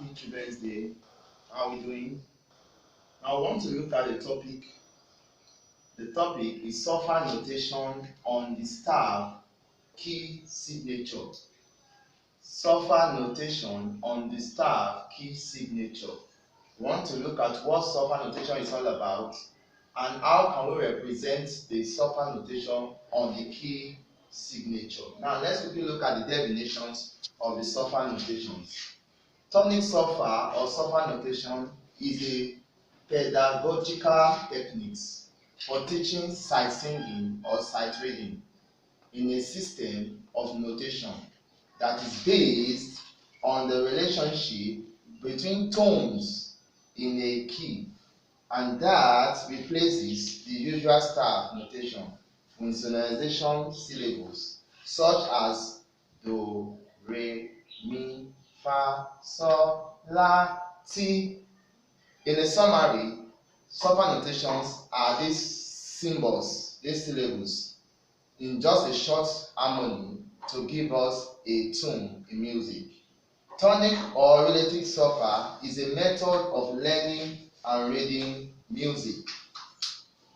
Happy Children's Day. How are we doing? Now I want to look at the topic. The topic is software notation on the staff key signature. Software notation on the staff key signature. We want to look at what software notation is all about and how can we represent the software notation on the key signature. Now let's quickly look at the definitions of the software notations. Tonic software or software notation is a pedagogical technique for teaching sight singing or sight reading in a system of notation that is based on the relationship between tones in a key and that replaces the usual staff notation with sonorization syllables such as do, re, mi, fa, sol, la, ti. In a summary, software notations are these symbols, these syllables, in just a short harmony to give us a tune in music. Tonic or relative software is a method of learning and reading music.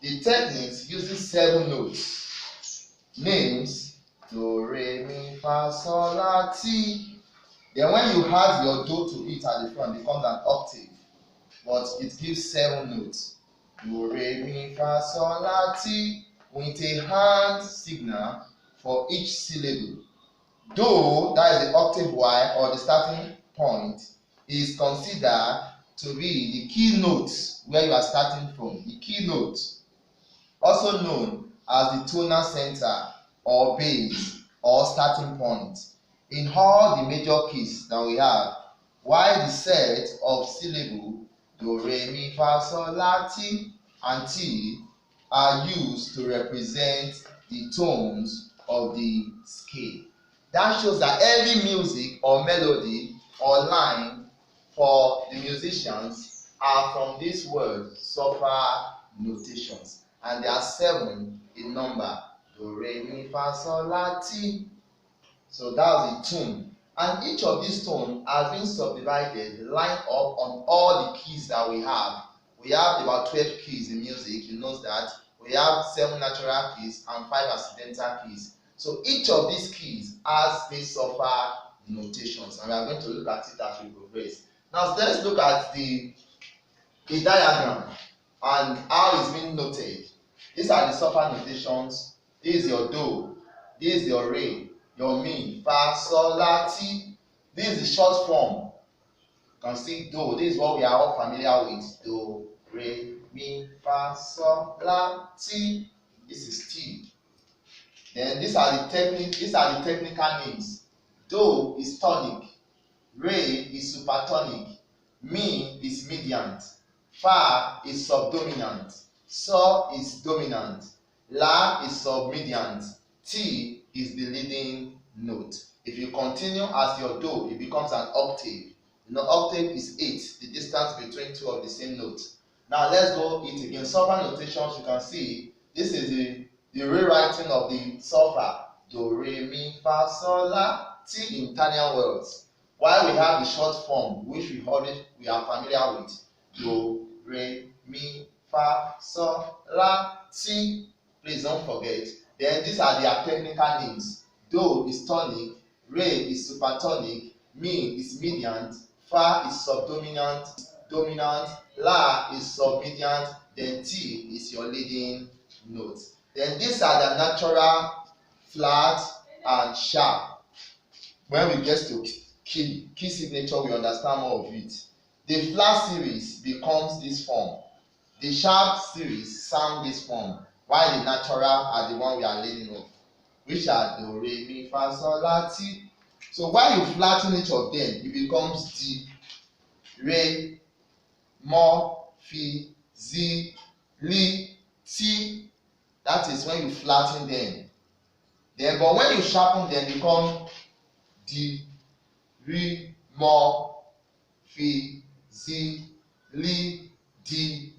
The technique uses 7 notes, names do, re, mi, fa, sol, la, ti. Then when you add your do to it at the front, it becomes an octave, but it gives 7 notes. Do, re, mi, fa, sol, la, ti, with a hand signal for each syllable. Do, that is the octave Y or the starting point, is considered to be the key note where you are starting from. The key note, also known as the tonal center or base or starting point in all the major keys that we have, while the set of syllable do, re, mi, fa, sol, la, ti and ti are used to represent the tones of the scale. That shows that every music or melody or line for the musicians are from this word software notations, and there are 7 in number: do, re, mi, fa, sol, la, ti. So that's the tune, and each of these tones has been subdivided, lined up on all the keys that we have. We have about 12 keys in music. You know that we have 7 natural keys and 5 accidental keys. So each of these keys has these software notations, and we are going to look at it as we progress. Now let's look at the diagram and how it's being noted. These are the software notations. This is your do, this is your re, your mi, fa, sol, la, ti. This is the short form. You can see do. This is what we are all familiar with. Do, re, mi, fa, sol, la, ti. This is ti. Then these are the technical names. Do is tonic, re is supertonic, mi is mediant, fa is subdominant, sol is dominant, la is submediant, ti is the leading note. If you continue as your do, it becomes an octave. You know, octave is 8, the distance between 2 of the same notes. Now let's go it again. Software notations, you can see this is the rewriting of the software. Do, re, mi, fa, sol, la, ti in Italian words. While we have the short form, which we are familiar with. Do, re, mi, fa, sol, la, ti. Please don't forget. Then these are their technical names. Do is tonic, re is supertonic, mi is mediant, fa is subdominant, dominant, la is submediant, then ti is your leading note. Then these are the natural, flat, and sharp. When we get to key signature, we understand more of it. The flat series becomes this form. The sharp series sound this form, while the natural are the one we are learning of, which are do, re, mi, fa, sol, la, ti. So while you flatten each of them, it becomes di, re, mo, fi, zi, li, ti. That is when you flatten them. Then, but when you sharpen them, become di, re, mo, fi, zi, li, di.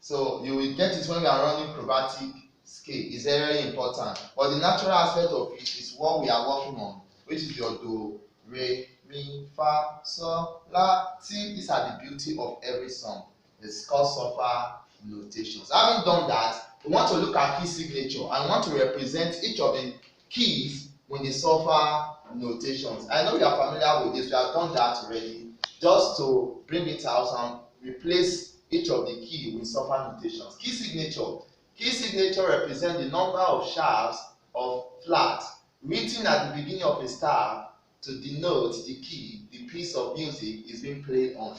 So you will get it when we are running chromatic scale. It's very important. But the natural aspect of it is what we are working on, which is your do, re, mi, fa, sol, la, ti. These are the beauty of every song. It's called solfa notations. Having done that, we want to look at key signature and want to represent each of the keys with the solfa notations. I know you are familiar with this. We have done that already. Just to bring it out and replace each of the key with solfa notations. Key signature. Key signature represents the number of sharps of flat written at the beginning of a staff to denote the key the piece of music is being played on.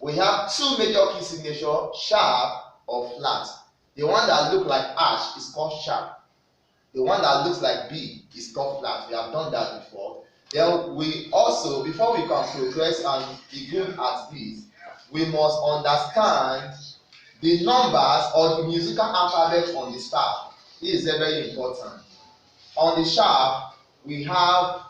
We have two major key signatures, sharp or flat. The one that looks like ash is called sharp. The one that looks like B is called flat. We have done that before. Then we also, before we can progress and be good at this, we must understand the numbers or the musical alphabet on the staff. This is very important. On the sharp, we have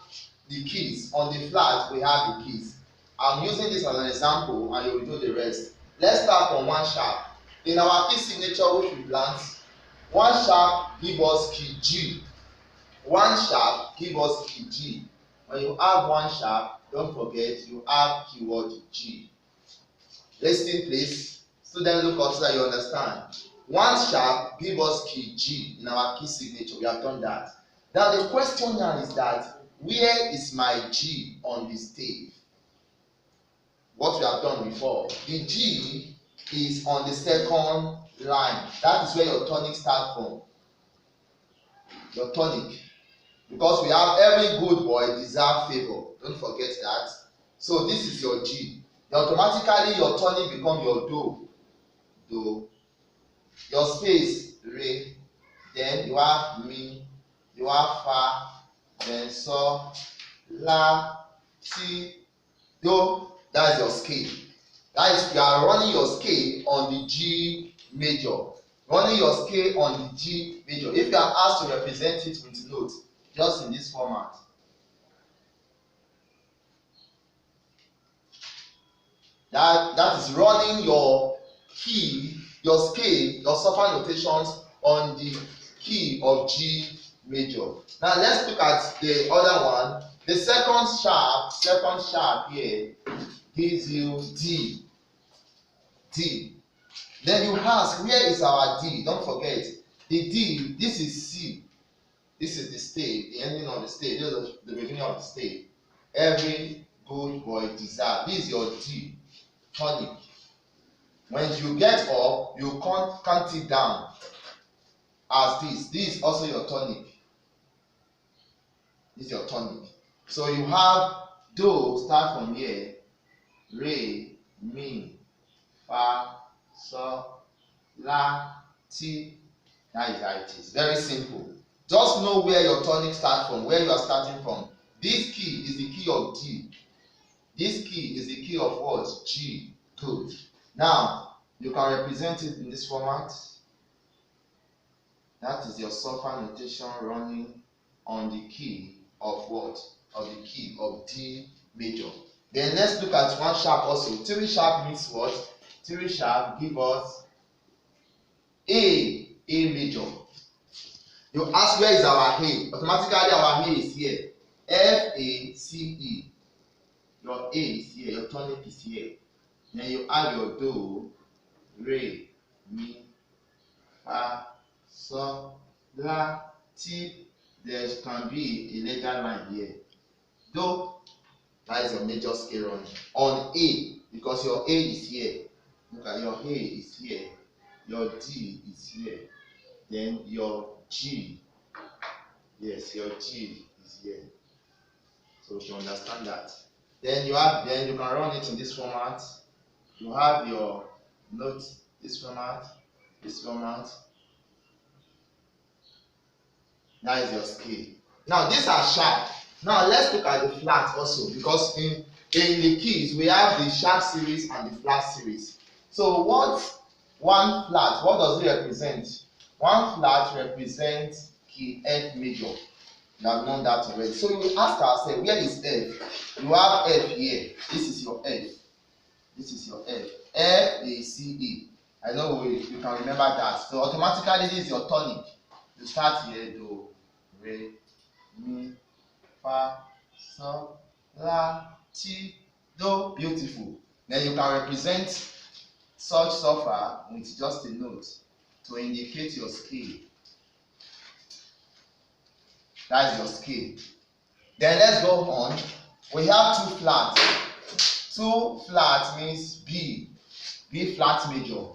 the keys. On the flat, we have the keys. I'm using this as an example and you will do the rest. Let's start from one sharp. In our key signature which we learned, one sharp gives us key G. One sharp gives us key G. When you have one sharp, don't forget you have keyword G. Listen please. Student, look up so that you understand. One sharp gives us key G in our key signature. We have done that. Now the question now is that where is my G on the stave? What we have done before. The G is on the second line. That is where your tonic starts from. Your tonic. Because we have every good boy deserve favor. Don't forget that. So this is your G. Then automatically your tonic becomes your do. Do. Your space, re. Then you have mi. You have fa. Then so, la, ti, do. That is your scale. That is, you are running your scale on the G major. Running your scale on the G major. If you are asked to represent it with notes, just in this format. That is running your key, your scale, your solfa notations on the key of G major. Now let's look at the other one. The second sharp here gives you D. D. Then you ask, where is our D? Don't forget, the D, this is C. This is the stave, the ending of the stave. This is the beginning of the stave. Every good boy deserves. This is your D, tonic. When you get up, you count it down as this. This is also your tonic. This is your tonic. So you have do start from here. Re, mi, fa, sol, la, ti. That is how it is. Very simple. Just know where your tonic starts from, where you are starting from. This key is the key of D. This key is the key of what? G. Good. Now, you can represent it in this format. That is your solfa notation running on the key of what? Of the key of D major. Then let's look at one sharp also. 3 sharp means what? 3 sharp give us A major. You ask where is our A? Automatically our A is here. F, A, C, E. Your A is here, your tonic is here. Then you add your do, re, mi, fa, sol, la, ti. There can be a later line here. Do. That is your major scale running on A, because your A is here. Look at your A is here, your D is here, then your G, yes, your G is here. So you understand that. Then you can run it in this format. You have your note, this format, this format. That is your scale. Now these are sharp. Now let's look at the flat also, because in the keys we have the sharp series and the flat series. So what does it represent? One flat represents key F major. You have known that already. So we ask ourselves, where is F? You have F here. This is your F. This is your F. F, A, C, E. I know you can remember that. So automatically this is your tonic. You start here, do, re, mi, fa, sol, la, ti, do. Beautiful. Then you can represent such solfa with just a note to indicate your scale. That's your scale. Then let's go on. We have two flats. Two flat means B. B flat major.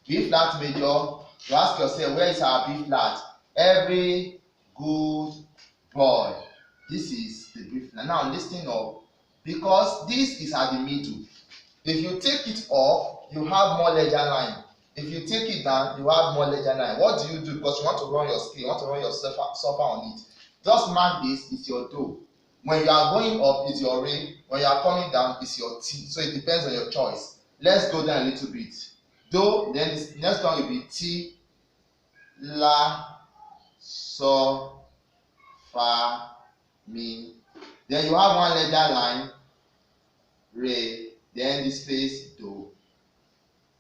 B flat major. You ask yourself, where is our B flat? Every good boy. This is the B flat. Now listen up, because this is at the middle. If you take it up, you have more ledger line. If you take it down, you have more ledger line. What do you do? Because you want to run your scale, you want to run your solfa on it. Just mark this, it's your do. When you are going up, it's your re. When you are coming down, it's your ti. So it depends on your choice. Let's go down a little bit. Do, then the next one will be ti, la, so, fa, mi. Then you have one ledger line, re, then this space do.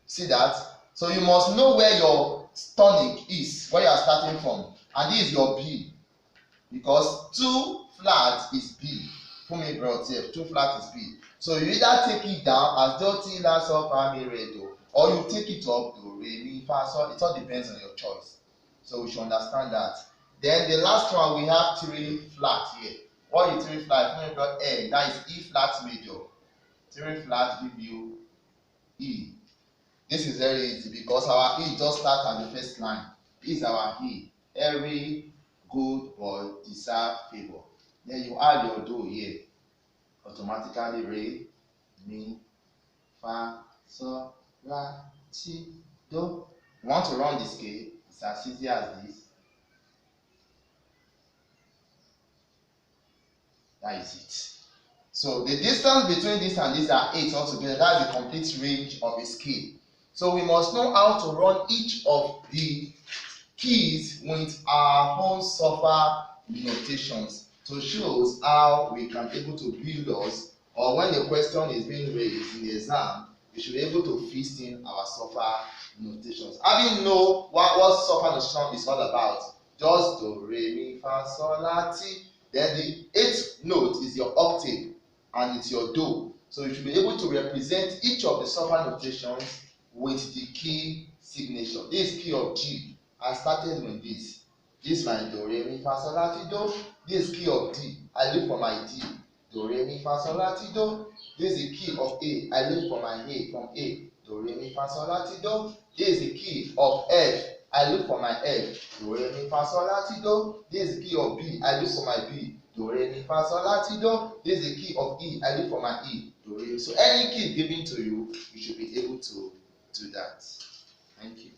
See that? So you must know where your tonic is, where you are starting from, and this is your B, because 2 flat is B. Put me brought here. 2 flat is B. So you either take it down as do, ti, la, so, fa, mi, re, do, or you take it up, do, re, mi, fa, so. It all depends on your choice. So we should understand that. Then the last one, we have 3 flat here. What is 3 flat? Put me brought A. That is E flat major. 3 flat give you E. This is very easy because our E just starts at the first line. This is our E. Every good boy deserve favor. Then you add your do here. Automatically re, mi, fa, so, la, ti, do. You want to run the scale? It's as easy as this. That is it. So the distance between this and this are 8 altogether. That's the complete range of a scale. So we must know how to run each of the keys with our own solfa notations to show how we can be able to build us, or when the question is being raised in the exam, we should be able to fit in our solfa notations. Having know what solfa notation is all about, just do, re, mi, fa, sol, la, ti. Then the 8th note is your octave and it's your do. So you should be able to represent each of the solfa notations with the key signature. This is key of G. I started with this. This is my do, re, mi, fa, sol, la, ti, do. This is key of D. I look for my D. Do, re, mi, fa, sol, la, ti, do. This is the key of A. I look for my A. From A. Do, re, mi, fa, sol, la, ti, do. This is the key of F. I look for my F. Do, re, mi, fa, sol, la, ti, do. This is the key of B. I look for my B. Do, re, mi, fa, sol, la, ti, do. This is the key of E. I look for my E. Do, re. So any key given to you, you should be able to do that. Thank you.